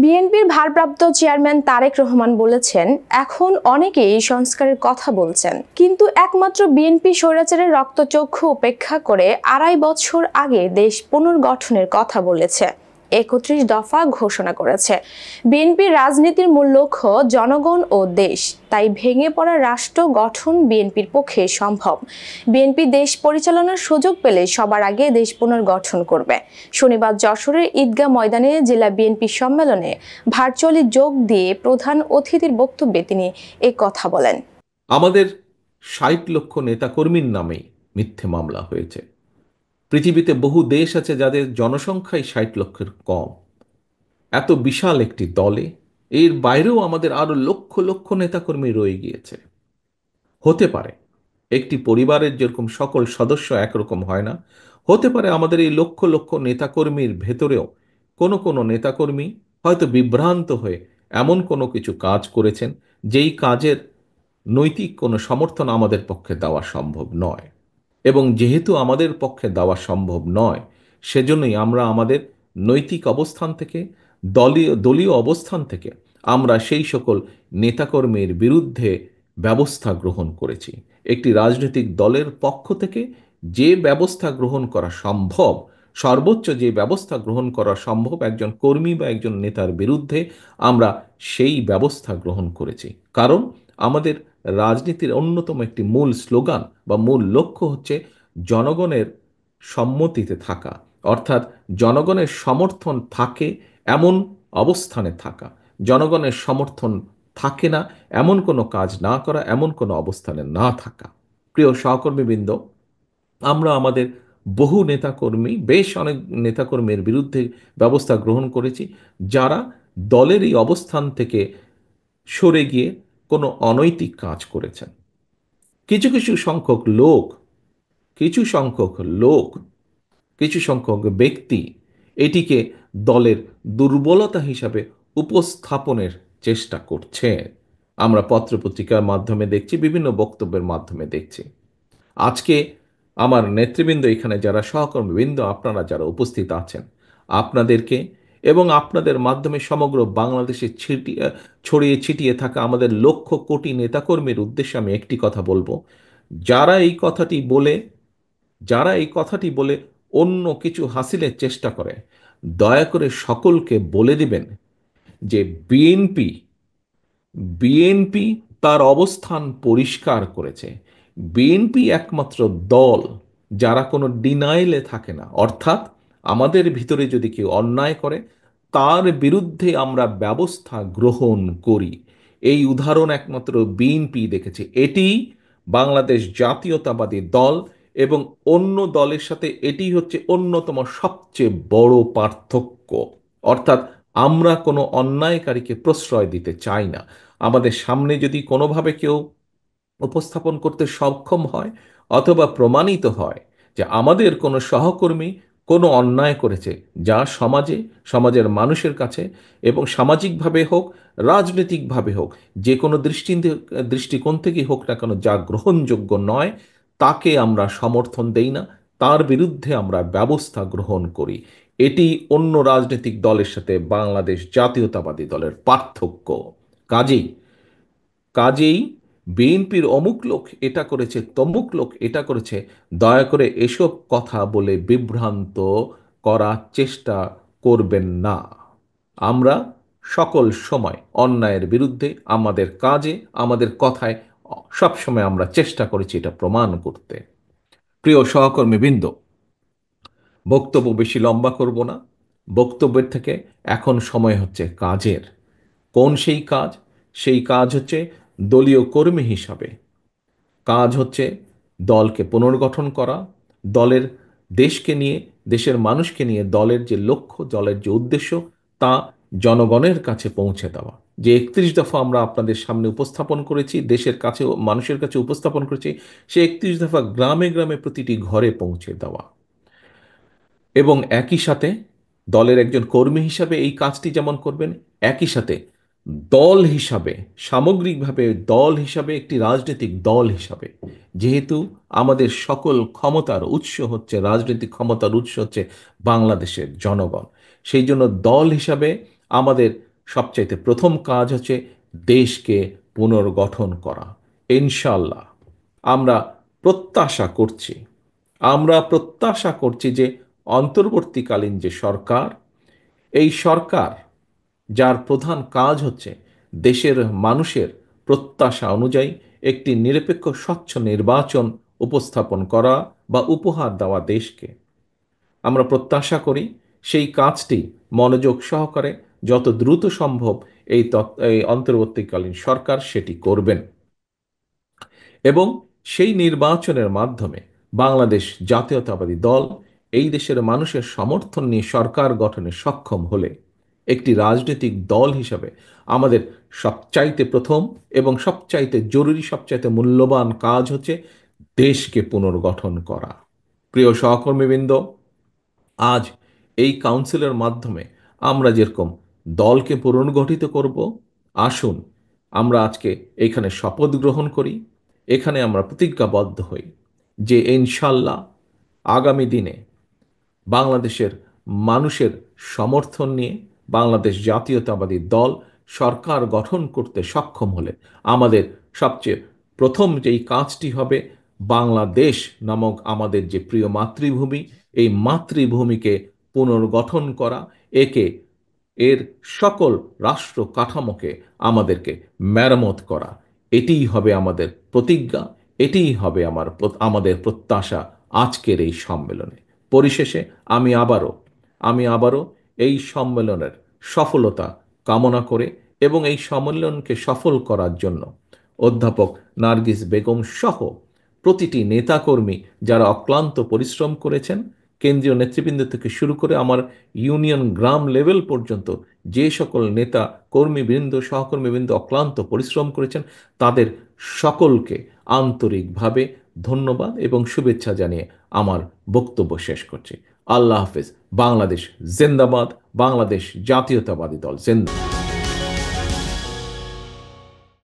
বিএনপির ভারপ্রাপ্ত চেয়ারম্যান তারেক রহমান বলেছেন, এখন অনেকেই সংস্কারের কথা বলছেন, কিন্তু একমাত্র বিএনপি স্বৈরাচারের রক্তচক্ষু উপেক্ষা করে ২.৫ বছর আগে দেশ পুনর্গঠনের কথা বলেছে, ৩১ দফা ঘোষণা করেছে। বিএনপির রাজনীতির মূল লক্ষ্য জনগণ ও দেশ, তাই ভেঙে পড়া রাষ্ট্র গঠন বিএনপির পক্ষে সম্ভব। বিএনপি দেশ পরিচালনার সুযোগ পেলে সবার আগে দেশ পুনর্গঠন করবে। শনিবার যশোরের ঈদগাহ ময়দানে জেলা বিএনপি সম্মেলনে ভার্চুয়ালি যোগ দিয়ে প্রধান অতিথির বক্তব্যে তিনি এ কথা বলেন। আমাদের ৬০ লক্ষ নেতাকর্মীর নামে মিথ্যে মামলা হয়েছে। পৃথিবীতে বহু দেশ আছে যাদের জনসংখ্যাই ৬০ লক্ষের কম। এত বিশাল একটি দলে এর বাইরেও আমাদের আরো লক্ষ লক্ষ নেতাকর্মী রয়ে গিয়েছে। হতে পারে একটি পরিবারের যেরকম সকল সদস্য একরকম হয় না, হতে পারে আমাদের এই লক্ষ লক্ষ নেতাকর্মীর ভেতরেও কোনো কোনো নেতাকর্মী হয়তো বিভ্রান্ত হয়ে এমন কোনো কিছু কাজ করেছেন যেই কাজের নৈতিক কোনো সমর্থন আমাদের পক্ষে দেওয়া সম্ভব নয়। এবং যেহেতু আমাদের পক্ষে দেওয়া সম্ভব নয়, সেজন্যই আমরা আমাদের নৈতিক অবস্থান থেকে, দলীয় দলীয় অবস্থান থেকে আমরা সেই সকল নেতাকর্মীর বিরুদ্ধে ব্যবস্থা গ্রহণ করেছি। একটি রাজনৈতিক দলের পক্ষ থেকে যে ব্যবস্থা গ্রহণ করা সম্ভব, সর্বোচ্চ যে ব্যবস্থা গ্রহণ করা সম্ভব একজন কর্মী বা একজন নেতার বিরুদ্ধে, আমরা সেই ব্যবস্থা গ্রহণ করেছি। কারণ আমাদের রাজনীতির অন্যতম একটি মূল স্লোগান বা মূল লক্ষ্য হচ্ছে জনগণের সম্মতিতে থাকা, অর্থাৎ জনগণের সমর্থন থাকে এমন অবস্থানে থাকা, জনগণের সমর্থন থাকে না এমন কোনো কাজ না করা, এমন কোনো অবস্থানে না থাকা। প্রিয় সহকর্মীবৃন্দ, আমরা আমাদের বহু নেতাকর্মী, বেশ অনেক নেতাকর্মীর বিরুদ্ধে ব্যবস্থা গ্রহণ করেছি যারা দলের এই অবস্থান থেকে সরে গিয়ে কোনো অনৈতিক কাজ করেছেন। কিছু কিছু সংখ্যক লোক কিছু সংখ্যক লোক কিছু সংখ্যক ব্যক্তি এটিকে দলের দুর্বলতা হিসাবে উপস্থাপনের চেষ্টা করছে। আমরা পত্রপত্রিকার মাধ্যমে দেখছি, বিভিন্ন বক্তব্যের মাধ্যমে দেখছি। আজকে আমার নেতৃবৃন্দ, এখানে যারা সহকর্মীবৃন্দ, আপনারা যারা উপস্থিত আছেন, আপনাদেরকে এবং আপনাদের মাধ্যমে সমগ্র বাংলাদেশে ছড়িয়ে ছিটিয়ে থাকা আমাদের লক্ষ কোটি নেতাকর্মীর উদ্দেশ্যে আমি একটি কথা বলবো। যারা এই কথাটি বলে যারা এই কথাটি বলে অন্য কিছু হাসিলের চেষ্টা করে, দয়া করে সকলকে বলে দিবেন যে বিএনপি বিএনপি তার অবস্থান পরিষ্কার করেছে। বিএনপি একমাত্র দল যারা কোনো ডিনাইলে থাকে না, অর্থাৎ আমাদের ভিতরে যদি কেউ অন্যায় করে তার বিরুদ্ধে আমরা ব্যবস্থা গ্রহণ করি। এই উদাহরণ একমাত্র বিএনপি দেখেছে। এটি বাংলাদেশ জাতীয়তাবাদী দল এবং অন্য দলের সাথে এটি হচ্ছে অন্যতম সবচেয়ে বড় পার্থক্য। অর্থাৎ আমরা কোনো অন্যায়কারীকে প্রশ্রয় দিতে চাই না। আমাদের সামনে যদি কোনোভাবে কেউ উপস্থাপন করতে সক্ষম হয় অথবা প্রমাণিত হয় যে আমাদের কোনো সহকর্মী কোনো অন্যায় করেছে, যা সমাজের মানুষের কাছে এবং সামাজিকভাবে হোক, রাজনৈতিকভাবে হোক, যে কোনো দৃষ্টিকোণ থেকেই হোক না কেন, যা গ্রহণযোগ্য নয়, তাকে আমরা সমর্থন দেই না, তার বিরুদ্ধে আমরা ব্যবস্থা গ্রহণ করি। এটি অন্য রাজনৈতিক দলের সাথে বাংলাদেশ জাতীয়তাবাদী দলের পার্থক্য। কাজেই কাজেই বিএনপির অমুক লোক এটা করেছে, তমুক লোক এটা করেছে, দয়া করে এসব কথা বলে বিভ্রান্ত করার চেষ্টা করবেন না। আমরা সকল সময় অন্যায়ের বিরুদ্ধে আমাদের কাজে, আমাদের কথায় সবসময় আমরা চেষ্টা করেছি এটা প্রমাণ করতে। প্রিয় সহকর্মীবৃন্দ, বক্তব্য বেশি লম্বা করব না। বক্তব্যের থেকে এখন সময় হচ্ছে কাজের। কোন সেই কাজ? সেই কাজ হচ্ছে দলীয় কর্মী হিসাবে কাজ হচ্ছে দলকে পুনর্গঠন করা, দলের দেশকে নিয়ে, দেশের মানুষকে নিয়ে দলের যে লক্ষ্য, দলের যে উদ্দেশ্য, তা জনগণের কাছে পৌঁছে দেওয়া। যে ৩১ দফা আমরা আপনাদের সামনে উপস্থাপন করেছি, দেশের কাছে, মানুষের কাছে উপস্থাপন করেছি, সে ৩১ দফা গ্রামে গ্রামে প্রতিটি ঘরে পৌঁছে দেওয়া। এবং একই সাথে দলের একজন কর্মী হিসাবে এই কাজটি যেমন করবেন, একই সাথে দল হিসাবে, সামগ্রিকভাবে দল হিসাবে, একটি রাজনৈতিক দল হিসাবে, যেহেতু আমাদের সকল ক্ষমতার উৎস হচ্ছে, রাজনৈতিক ক্ষমতার উৎস হচ্ছে বাংলাদেশের জনগণ, সেই জন্য দল হিসাবে আমাদের সবচাইতে প্রথম কাজ হচ্ছে দেশকে পুনর্গঠন করা। ইনশাল্লাহ আমরা প্রত্যাশা করছি যে অন্তর্বর্তীকালীন যে সরকার, এই সরকার যার প্রধান কাজ হচ্ছে দেশের মানুষের প্রত্যাশা অনুযায়ী একটি নিরপেক্ষ স্বচ্ছ নির্বাচন উপস্থাপন করা বা উপহার দেওয়া দেশকে, আমরা প্রত্যাশা করি সেই কাজটি মনোযোগ সহকারে যত দ্রুত সম্ভব এই অন্তর্বর্তীকালীন সরকার সেটি করবেন এবং সেই নির্বাচনের মাধ্যমে বাংলাদেশ জাতীয়তাবাদী দল এই দেশের মানুষের সমর্থন নিয়ে সরকার গঠনে সক্ষম হলে একটি রাজনৈতিক দল হিসাবে আমাদের সবচাইতে প্রথম এবং সবচাইতে জরুরি, সবচাইতে মূল্যবান কাজ হচ্ছে দেশকে পুনর্গঠন করা। প্রিয় সহকর্মীবৃন্দ, আজ এই কাউন্সিলের মাধ্যমে আমরা যেরকম দলকে পুনর্গঠিত করব, আসুন আমরা আজকে এখানে শপথ গ্রহণ করি, এখানে আমরা প্রতিজ্ঞাবদ্ধ হই যে ইনশাল্লাহ আগামী দিনে বাংলাদেশের মানুষের সমর্থন নিয়ে বাংলাদেশ জাতীয়তাবাদী দল সরকার গঠন করতে সক্ষম হলে আমাদের সবচেয়ে প্রথম যেই কাজটি হবে, বাংলাদেশ নামক আমাদের যে প্রিয় মাতৃভূমি, এই মাতৃভূমিকে পুনর্গঠন করা, এর সকল রাষ্ট্র কাঠামোকে আমাদেরকে মেরামত করা। এটিই হবে আমাদের প্রতিজ্ঞা, এটিই হবে আমাদের প্রত্যাশা আজকের এই সম্মেলনে। পরিশেষে আমি আবারও এই সম্মেলনের সফলতা কামনা করে এবং এই সম্মেলনকে সফল করার জন্য অধ্যাপক নার্গিস বেগম সহ প্রতিটি নেতাকর্মী যারা অক্লান্ত পরিশ্রম করেছেন, কেন্দ্রীয় নেতৃবৃন্দ থেকে শুরু করে আমার ইউনিয়ন গ্রাম লেভেল পর্যন্ত যে সকল নেতা কর্মীবৃন্দ সহকর্মীবৃন্দ অক্লান্ত পরিশ্রম করেছেন, তাদের সকলকে আন্তরিকভাবে ধন্যবাদ এবং শুভেচ্ছা জানিয়ে আমার বক্তব্য শেষ করছি। আল্লাহ হাফেজ। বাংলাদেশ জিন্দাবাদ। বাংলাদেশ জাতীয়তাবাদী দল জিন্দাবাদ।